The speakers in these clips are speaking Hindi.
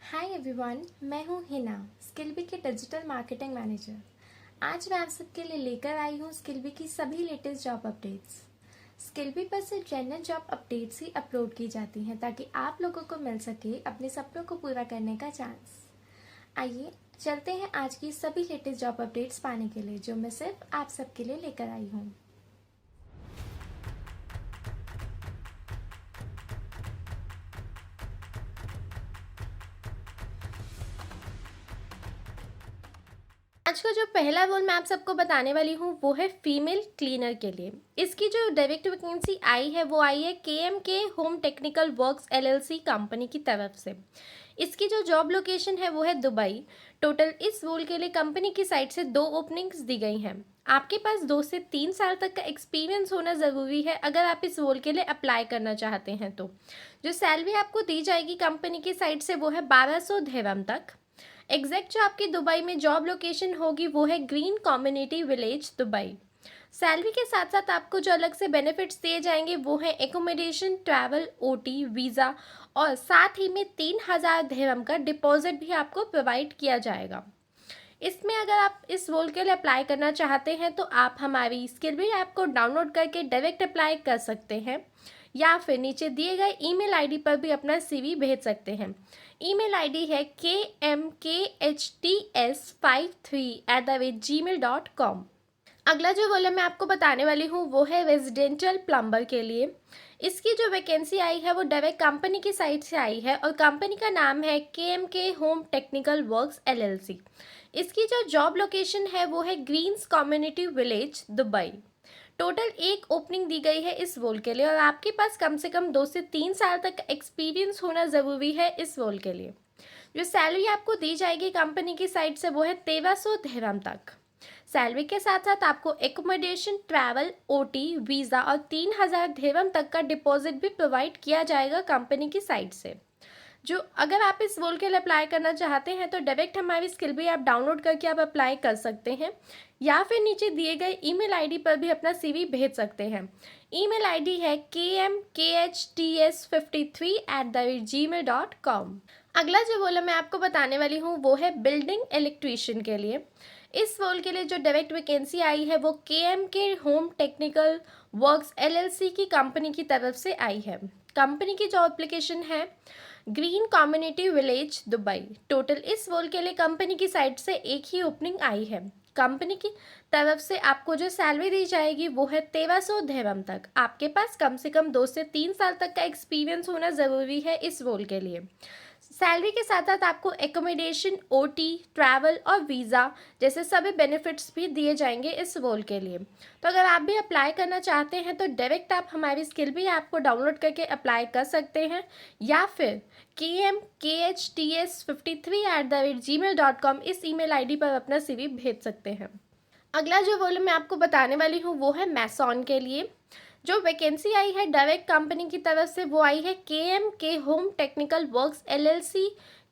हाय एवरीवन, मैं हूँ हिना, स्किलबी के डिजिटल मार्केटिंग मैनेजर। आज मैं आप सबके लिए लेकर आई हूँ स्किलबी की सभी लेटेस्ट जॉब अपडेट्स। स्किलबी पर सिर्फ जेन्युइन जॉब अपडेट्स ही अपलोड की जाती हैं ताकि आप लोगों को मिल सके अपने सपनों को पूरा करने का चांस। आइए चलते हैं आज की सभी लेटेस्ट जॉब अपडेट्स पाने के लिए जो मैं सिर्फ आप सबके लिए लेकर आई हूँ। आज का जो पहला रोल मैं आप सबको बताने वाली हूँ वो है फीमेल क्लीनर के लिए। इसकी जो डायरेक्ट वैकेंसी आई है वो आई है KMK home technical works LLC company की तरफ से। इसकी जो जॉब लोकेशन है वो है दुबई। टोटल इस रोल के लिए कंपनी की साइड से 2 ओपनिंग्स दी गई हैं। आपके पास 2 से 3 साल तक का एक्सपीरियंस होना ज़रूरी है अगर आप इस रोल के लिए अप्लाई करना चाहते हैं तो। जो सैलरी आपको दी जाएगी कंपनी की साइड से वो है 1200 दिरहम तक। एग्जैक्ट जो आपकी दुबई में जॉब लोकेशन होगी वो है green community village Dubai. Salary के साथ साथ आपको जो अलग से बेनिफिट्स दिए जाएंगे वो है एकोमोडेशन, ट्रैवल, OT, वीज़ा और साथ ही में 3000 दिरहम का डिपॉजिट भी आपको प्रोवाइड किया जाएगा। इसमें अगर आप इस रोल के लिए अप्लाई करना चाहते हैं तो आप हमारी स्किलबी ऐप को डाउनलोड करके डायरेक्ट अप्लाई कर सकते हैं या फिर नीचे दिए गए ईमेल आईडी पर भी अपना CV भेज सकते हैं। ईमेल आईडी है kmkhts53@gmail.com। अगला जो रोल मैं आपको बताने वाली हूँ वो है रेजिडेंशियल प्लम्बर के लिए। इसकी जो वैकेंसी आई है वो डायरेक्ट कंपनी की साइट से आई है और कंपनी का नाम है KMK home technical works LLC। इसकी जो जॉब लोकेशन है वो है greens community village Dubai. Total 1 opening दी गई है इस रोल के लिए और आपके पास कम से कम 2 से 3 साल तक एक्सपीरियंस होना ज़रूरी है इस रोल के लिए। जो सैलरी आपको दी जाएगी कंपनी की साइड से वो है 1300 दिरहम तक। सैलरी के साथ साथ आपको एकोमोडेशन, ट्रैवल, OT, वीज़ा और 3000 दिरहम तक का डिपॉजिट भी प्रोवाइड किया जाएगा कंपनी की साइड से। जो अगर आप इस रोल के लिए अप्लाई करना चाहते हैं तो डायरेक्ट हमारी स्किलबी ऐप डाउनलोड करके आप अप्लाई कर सकते हैं या फिर नीचे दिए गए ईमेल आईडी पर भी अपना CV भेज सकते हैं। ईमेल आईडी है kmkhts53@gmail.com। अगला जो रोल मैं आपको बताने वाली हूँ वो है बिल्डिंग इलेक्ट्रीशियन के लिए। इस रोल के लिए जो डायरेक्ट वैकेंसी आई है वो KMK home technical works LLC की कंपनी की तरफ से आई है। कंपनी की जो एप्लीकेशन है green community village Dubai. Total इस रोल के लिए कंपनी की साइड से एक ही ओपनिंग आई है। कंपनी की तरफ से आपको जो सैलरी दी जाएगी वो है 1300 दिरहम तक। आपके पास कम से कम 2 से 3 साल तक का एक्सपीरियंस होना ज़रूरी है इस रोल के लिए। सैलरी के साथ साथ आपको एकोमोडेशन, OT, ट्रैवल और वीज़ा जैसे सभी बेनिफिट्स भी दिए जाएंगे इस रोल के लिए। तो अगर आप भी अप्लाई करना चाहते हैं तो डायरेक्ट आप हमारी स्किलबी ऐप को डाउनलोड करके अप्लाई कर सकते हैं या फिर kmkhts53@gmail.com इस ईमेल आईडी पर अपना CV भेज सकते हैं। अगला जो रोल मैं आपको बताने वाली हूँ वो है मैसॉन के लिए। जो वैकेंसी आई है डायरेक्ट कंपनी की तरफ से वो आई है KMK home technical works LLC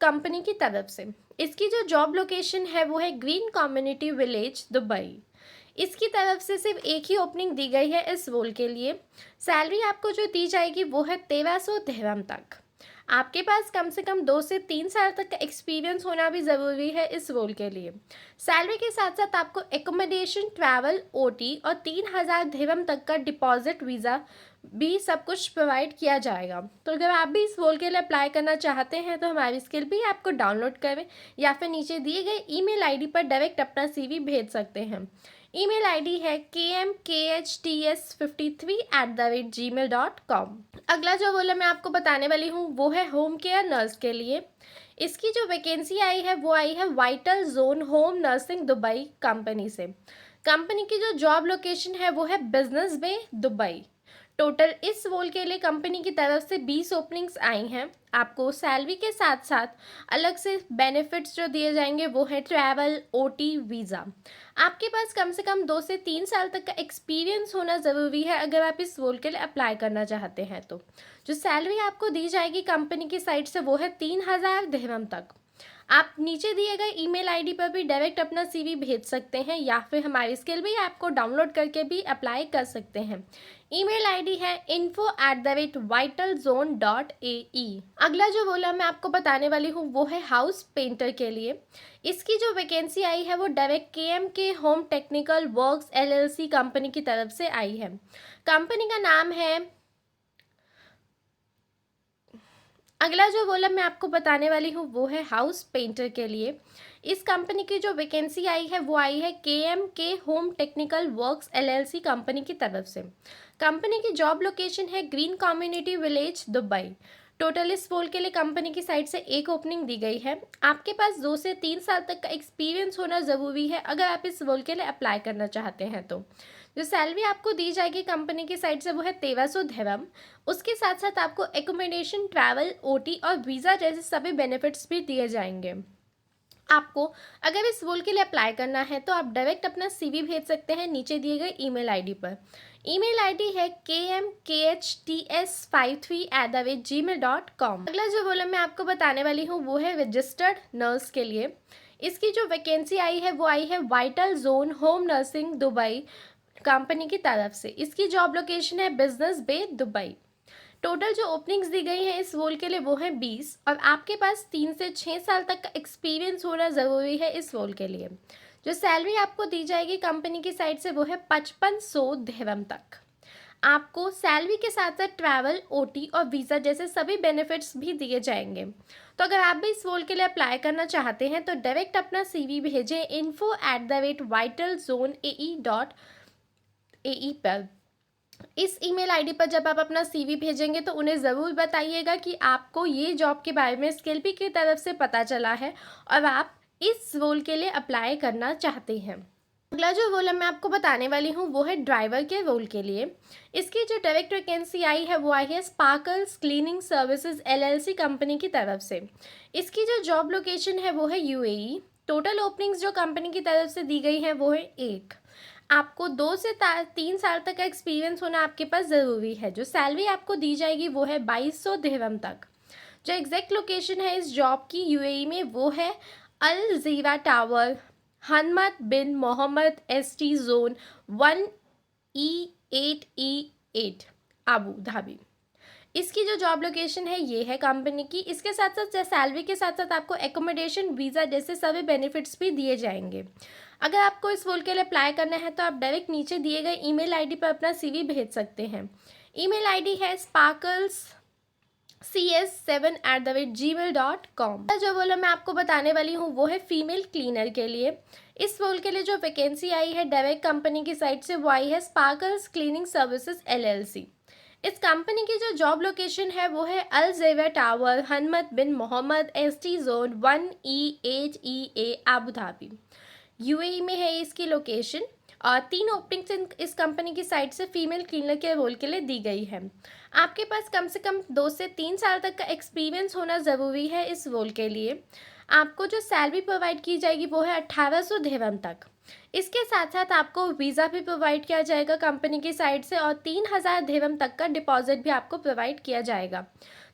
company की तरफ से। इसकी जो जॉब लोकेशन है वो है ग्रीन कम्युनिटी विलेज दुबई। इसकी तरफ से सिर्फ एक ही ओपनिंग दी गई है इस रोल के लिए। सैलरी आपको जो दी जाएगी वो है 1300 दिरहम तक। आपके पास कम से कम 2 से 3 साल तक का एक्सपीरियंस होना भी ज़रूरी है इस रोल के लिए। सैलरी के साथ साथ आपको एकोमोडेशन, ट्रैवल, OT और 3000 दिरहम तक का डिपॉजिट, वीज़ा भी सब कुछ प्रोवाइड किया जाएगा। तो अगर आप भी इस रोल के लिए अप्लाई करना चाहते हैं तो हमारी स्किलबी ऐप को डाउनलोड करें या फिर नीचे दिए गए ईमेल आईडी पर डायरेक्ट अपना CV भेज सकते हैं। ईमेल आईडी है kmkhts53@gmail.com। अगला जो रोल मैं आपको बताने वाली हूँ वो है होम केयर नर्स के लिए। इसकी जो वैकेंसी आई है वो आई है vital zone home nursing Dubai company से। कंपनी की जो जॉब लोकेशन है वो है बिजनेस बे दुबई। टोटल इस रोल के लिए कंपनी की तरफ से 20 ओपनिंग्स आई हैं। आपको सैलरी के साथ साथ अलग से बेनिफिट्स जो दिए जाएंगे वो है ट्रैवल, OT, वीज़ा। आपके पास कम से कम 2 से 3 साल तक का एक्सपीरियंस होना ज़रूरी है अगर आप इस रोल के लिए अप्लाई करना चाहते हैं तो। जो सैलरी आपको दी जाएगी कंपनी की साइड से वो है 3000 दिरहम तक। आप नीचे दिए गए ईमेल आईडी पर भी डायरेक्ट अपना सीवी भेज सकते हैं या फिर हमारी स्किल भी ऐप को डाउनलोड करके भी अप्लाई कर सकते हैं। ईमेल आईडी है info@vitalzone.ae। अगला जो रोल मैं आपको बताने वाली हूँ वो है हाउस पेंटर के लिए। इसकी जो वैकेंसी आई है वो direct KMK home technical works LLC company की तरफ से आई है। कंपनी का नाम है, अगला जो रोल मैं आपको बताने वाली हूँ वो है हाउस पेंटर के लिए। इस कंपनी की जो वैकेंसी आई है वो आई है KMK home technical works LLC company की तरफ से। कंपनी की जॉब लोकेशन है green community village Dubai. Total इस रोल के लिए कंपनी की साइड से एक ओपनिंग दी गई है। आपके पास 2 से 3 साल तक का एक्सपीरियंस होना ज़रूरी है अगर आप इस रोल के लिए अप्लाई करना चाहते हैं तो। जो सैलरी आपको दी जाएगी कंपनी की साइड से वो है 1300 दिरहम। उसके साथ साथ आपको एकोमोडेशन, ट्रैवल, OT और वीज़ा जैसे सभी बेनिफिट्स भी दिए जाएंगे। आपको अगर इस रोल के लिए अप्लाई करना है तो आप डायरेक्ट अपना CV भेज सकते हैं नीचे दिए गए ईमेल आईडी पर। ईमेल आईडी है kmkhts53@gmail.com। अगला जो रोल मैं आपको बताने वाली हूँ वो है रजिस्टर्ड नर्स के लिए। इसकी जो वैकेंसी आई है वो आई है vital zone home nursing Dubai company की तरफ से। इसकी जॉब लोकेशन है बिजनेस बे दुबई। टोटल जो ओपनिंग्स दी गई हैं इस रोल के लिए वो है 20 और आपके पास 3 से 6 साल तक का एक्सपीरियंस होना ज़रूरी है इस रोल के लिए। जो सैलरी आपको दी जाएगी कंपनी की साइड से वो है 5500 दिरहम तक। आपको सैलरी के साथ साथ ट्रैवल, OT और वीज़ा जैसे सभी बेनिफिट्स भी दिए जाएंगे। तो अगर आप भी इस रोल के लिए अप्लाई करना चाहते हैं तो डायरेक्ट अपना CV भेजें info@vitalzoneae.ae पर। इस ईमेल आईडी पर जब आप अपना CV भेजेंगे तो उन्हें ज़रूर बताइएगा कि आपको ये जॉब के बारे में स्किल्पी की तरफ से पता चला है और आप इस रोल के लिए अप्लाई करना चाहते हैं। अगला जो रोल मैं आपको बताने वाली हूँ वो है ड्राइवर के रोल के लिए। इसकी जो डायरेक्ट वैकेंसी आई है वो आई है sparkles cleaning services LLC company की तरफ से। इसकी जो जॉब लोकेशन है वो है UAE। टोटल ओपनिंग्स जो कंपनी की तरफ से दी गई हैं वो है 1। आपको 2 से 3 साल तक का एक्सपीरियंस होना आपके पास ज़रूरी है। जो सैलरी आपको दी जाएगी वो है 2200 दिरहम तक। जो एग्जैक्ट लोकेशन है इस जॉब की UAE में वो है Al Zeera tower, Hamdan bin Mohammed ST zone 1E8E8 Abu Dhabi. इसकी जो जॉब लोकेशन है ये है कंपनी की। इसके साथ साथ सैलरी के साथ साथ आपको एकोमोडेशन, वीज़ा जैसे सभी बेनिफिट्स भी दिए जाएंगे। अगर आपको इस रोल के लिए अप्लाई करना है तो आप डायरेक्ट नीचे दिए गए ईमेल आईडी पर अपना CV भेज सकते हैं। ईमेल आईडी है sparklescs7@gmail.com। जो रोल मैं आपको बताने वाली हूँ वो है फीमेल क्लीनर के लिए। इस रोल के लिए जो वैकेंसी आई है डायरेक्ट कंपनी की साइड से वो आई है स्पार्कल्स क्लीनिंग सर्विसेज LLC। इस कंपनी की जो जॉब लोकेशन है वो है Al Zeera tower, Hamdan bin Mohammed ST zone 1E8EA Abu Dhabi. UAE में है इसकी लोकेशन और 3 ओपनिंग्स इस कंपनी की साइड से फीमेल क्लीनर के रोल के लिए दी गई है। आपके पास कम से कम 2 से 3 साल तक का एक्सपीरियंस होना ज़रूरी है इस रोल के लिए। आपको जो सैलरी प्रोवाइड की जाएगी वो है 1800 दिरहम तक। इसके साथ साथ आपको वीज़ा भी प्रोवाइड किया जाएगा कंपनी की साइड से और 3000 दिरहम तक का डिपॉजिट भी आपको प्रोवाइड किया जाएगा।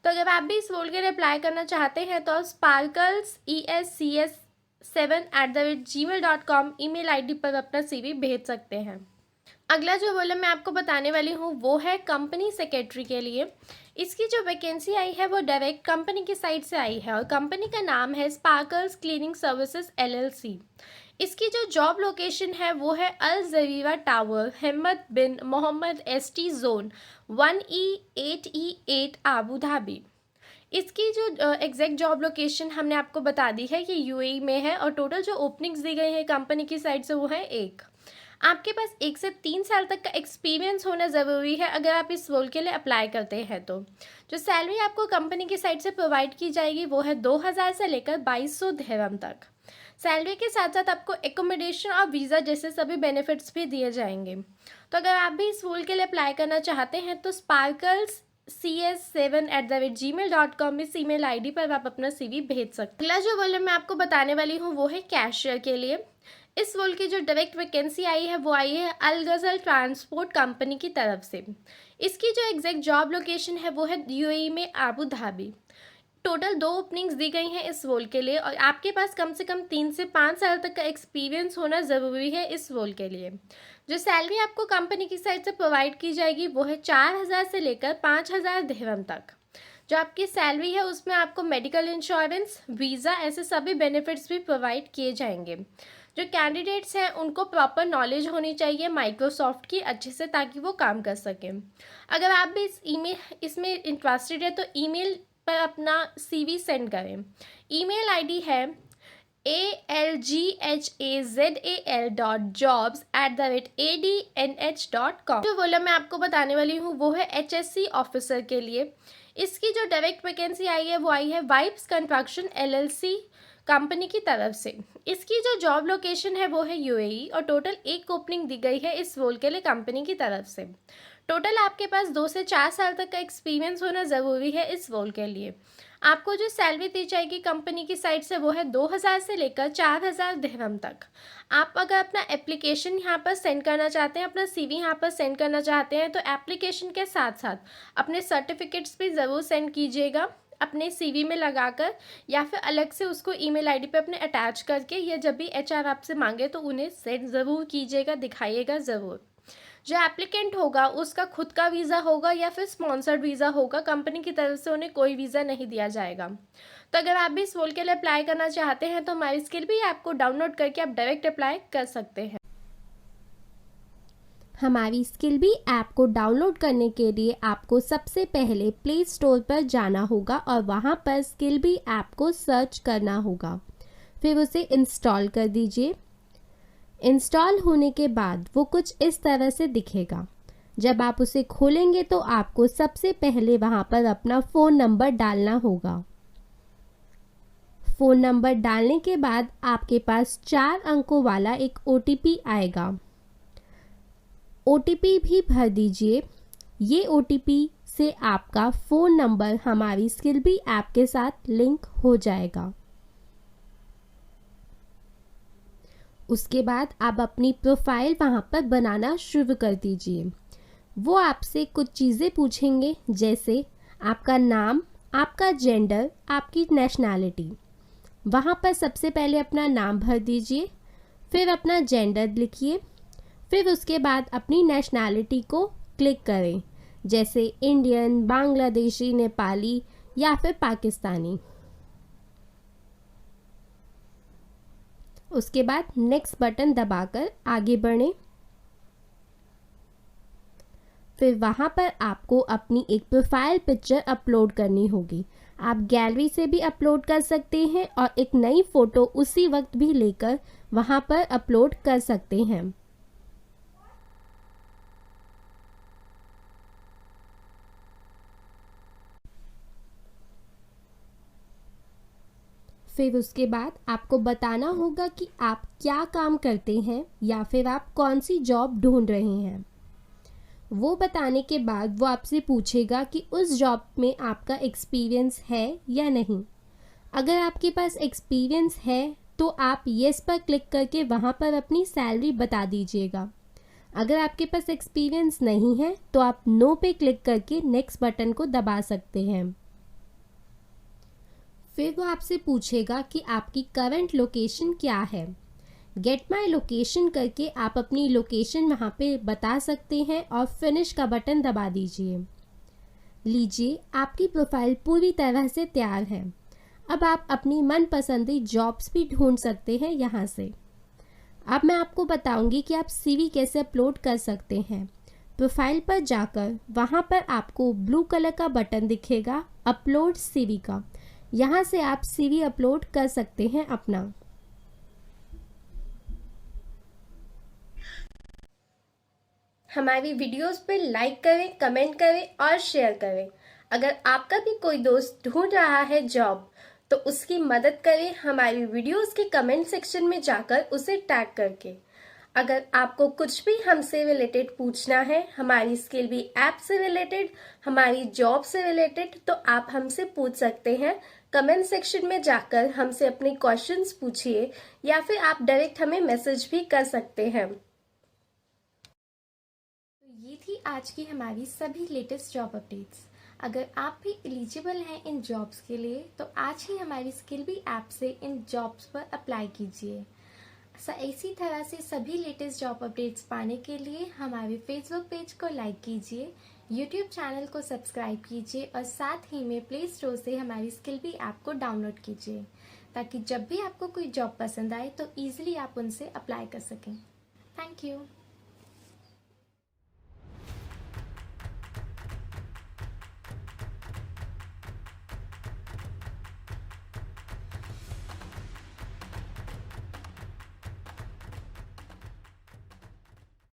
तो अगर आप भी इस रोल के लिए अप्लाई करना चाहते हैं तो स्पार्कल्स ESCS7@gmail.com ईमेल आईडी पर अपना CV भेज सकते हैं। अगला जो रोल मैं आपको बताने वाली हूँ वो है कंपनी सेक्रेटरी के लिए। इसकी जो वैकेंसी आई है वो डायरेक्ट कंपनी की साइड से आई है और कंपनी का नाम है स्पार्कल्स क्लीनिंग सर्विसेज LLC। इसकी जो जॉब लोकेशन है वो है अल Zeera tower, Hamdan bin Mohammed ST zone 1E8E8 Abu Dhabi. इसकी जो एग्जैक्ट जॉब लोकेशन हमने आपको बता दी है कि UAE में है और टोटल जो ओपनिंग्स दी गई हैं कंपनी की साइड से वो है 1। आपके पास 1 से 3 साल तक का एक्सपीरियंस होना ज़रूरी है अगर आप इस रोल के लिए अप्लाई करते हैं तो। जो सैलरी आपको कंपनी की साइड से प्रोवाइड की जाएगी वो है 2000 से लेकर 2200 दिरहम तक। सैलरी के साथ साथ आपको एकोमोडेशन और वीज़ा जैसे सभी बेनिफिट्स भी दिए जाएंगे। तो अगर आप भी इस रोल के लिए अप्लाई करना चाहते हैं तो स्पार्कल्स CS7@gmail.com इस ईमेल आईडी पर आप अपना CV भेज सकते हैं। अगला जो रोल मैं आपको बताने वाली हूँ वो है कैशियर के लिए। इस रोल की जो डायरेक्ट वैकेंसी आई है वो आई है अल गज़ल ट्रांसपोर्ट कंपनी की तरफ से। इसकी जो एग्जैक्ट जॉब लोकेशन है वो है UAE में आबू धाबी। टोटल 2 ओपनिंग्स दी गई हैं इस रोल के लिए और आपके पास कम से कम 3 से 5 साल तक का एक्सपीरियंस होना ज़रूरी है इस रोल के लिए। जो सैलरी आपको कंपनी की साइड से प्रोवाइड की जाएगी वो है 4,000 से लेकर 5,000 दिरहम तक। जो आपकी सैलरी है उसमें आपको मेडिकल इंश्योरेंस, वीज़ा ऐसे सभी बेनिफिट्स भी प्रोवाइड किए जाएंगे। जो कैंडिडेट्स हैं उनको प्रॉपर नॉलेज होनी चाहिए माइक्रोसॉफ्ट की अच्छे से, ताकि वो काम कर सकें। अगर आप भी इसमें इंटरेस्टेड है तो ईमेल पर अपना CV सेंड करें। ईमेल आईडी है alghazal.jobs@adnh.com। जो बोला मैं आपको बताने वाली हूँ वो है HSC ऑफिसर के लिए। इसकी जो डायरेक्ट वैकेंसी आई है वो आई है वाइब्स कंस्ट्रक्शन LLC कंपनी की तरफ से। इसकी जो जॉब लोकेशन है वो है UAE और टोटल 1 ओपनिंग दी गई है इस रोल के लिए कंपनी की तरफ से। टोटल आपके पास 2 से 4 साल तक का एक्सपीरियंस होना ज़रूरी है इस रोल के लिए। आपको जो सैलरी दी जाएगी कंपनी की साइड से वो है 2,000 से लेकर 4,000 दिरहम तक। आप अगर अपना एप्लीकेशन यहाँ पर सेंड करना चाहते हैं, अपना CV यहाँ पर सेंड करना चाहते हैं तो एप्लीकेशन के साथ साथ अपने सर्टिफिकेट्स भी ज़रूर सेंड कीजिएगा अपने CV में लगाकर, या फिर अलग से उसको ईमेल आईडी पे अपने अटैच करके, या जब भी HR आपसे मांगे तो उन्हें सेंड ज़रूर कीजिएगा, दिखाइएगा ज़रूर। जो एप्लीकेंट होगा उसका खुद का वीज़ा होगा या फिर स्पॉन्सर्ड वीज़ा होगा, कंपनी की तरफ से उन्हें कोई वीज़ा नहीं दिया जाएगा। तो अगर आप भी इस रोल के लिए अप्लाई करना चाहते हैं तो हमारी स्किल भी ऐप को डाउनलोड करके आप डायरेक्ट अप्लाई कर सकते हैं। हमारी स्किल भी ऐप को डाउनलोड करने के लिए आपको सबसे पहले प्ले स्टोर पर जाना होगा और वहाँ पर स्किल भी ऐप को सर्च करना होगा, फिर उसे इंस्टॉल कर दीजिए। इंस्टॉल होने के बाद वो कुछ इस तरह से दिखेगा। जब आप उसे खोलेंगे तो आपको सबसे पहले वहाँ पर अपना फ़ोन नंबर डालना होगा। फ़ोन नंबर डालने के बाद आपके पास 4 अंकों वाला एक OTP आएगा। OTP भी भर दीजिए। ये OTP से आपका फ़ोन नंबर हमारी स्किल भी ऐप के साथ लिंक हो जाएगा। उसके बाद आप अपनी प्रोफाइल वहाँ पर बनाना शुरू कर दीजिए। वो आपसे कुछ चीज़ें पूछेंगे, जैसे आपका नाम, आपका जेंडर, आपकी नेशनैलिटी। वहाँ पर सबसे पहले अपना नाम भर दीजिए, फिर अपना जेंडर लिखिए, फिर उसके बाद अपनी नेशनैलिटी को क्लिक करें, जैसे इंडियन, बांग्लादेशी, नेपाली या फिर पाकिस्तानी। उसके बाद नेक्स्ट बटन दबाकर आगे बढ़ें। फिर वहाँ पर आपको अपनी एक प्रोफाइल पिक्चर अपलोड करनी होगी। आप गैलरी से भी अपलोड कर सकते हैं और एक नई फ़ोटो उसी वक्त भी लेकर वहाँ पर अपलोड कर सकते हैं। फिर उसके बाद आपको बताना होगा कि आप क्या काम करते हैं या फिर आप कौन सी जॉब ढूंढ रहे हैं। वो बताने के बाद वो आपसे पूछेगा कि उस जॉब में आपका एक्सपीरियंस है या नहीं। अगर आपके पास एक्सपीरियंस है तो आप येस पर क्लिक करके वहाँ पर अपनी सैलरी बता दीजिएगा। अगर आपके पास एक्सपीरियंस नहीं है तो आप नो पे क्लिक करके नेक्स्ट बटन को दबा सकते हैं। फिर वो आपसे पूछेगा कि आपकी करंट लोकेशन क्या है। गेट माई लोकेशन करके आप अपनी लोकेशन वहाँ पे बता सकते हैं और फिनिश का बटन दबा दीजिए। लीजिए, आपकी प्रोफाइल पूरी तरह से तैयार है। अब आप अपनी मनपसंदी जॉब्स भी ढूंढ सकते हैं यहाँ से। अब मैं आपको बताऊंगी कि आप CV कैसे अपलोड कर सकते हैं। प्रोफाइल पर जाकर वहाँ पर आपको ब्लू कलर का बटन दिखेगा अपलोड CV का। यहाँ से आप CV अपलोड कर सकते हैं अपना। हमारी वीडियोस पे लाइक करें, कमेंट करें और शेयर करें। अगर आपका भी कोई दोस्त ढूंढ रहा है जॉब तो उसकी मदद करें हमारी वीडियोस के कमेंट सेक्शन में जाकर उसे टैग करके। अगर आपको कुछ भी हमसे रिलेटेड पूछना है, हमारी स्किल भी ऐप से रिलेटेड, हमारी जॉब से रिलेटेड, तो आप हमसे पूछ सकते हैं। कमेंट सेक्शन में जाकर हमसे अपने क्वेश्चंस पूछिए या फिर आप डायरेक्ट हमें मैसेज भी कर सकते हैं। तो ये थी आज की हमारी सभी लेटेस्ट जॉब अपडेट्स। अगर आप भी एलिजिबल हैं इन जॉब्स के लिए तो आज ही हमारी स्किल बी ऐप से इन जॉब्स पर अप्लाई कीजिए। इसी तरह से सभी लेटेस्ट जॉब अपडेट्स पाने के लिए हमारे फेसबुक पेज को लाइक कीजिए, यूट्यूब चैनल को सब्सक्राइब कीजिए और साथ ही में प्ले स्टोर से हमारी स्किल बी ऐप को डाउनलोड कीजिए ताकि जब भी आपको कोई जॉब पसंद आए तो ईजिली आप उनसे अप्लाई कर सकें। Thank you.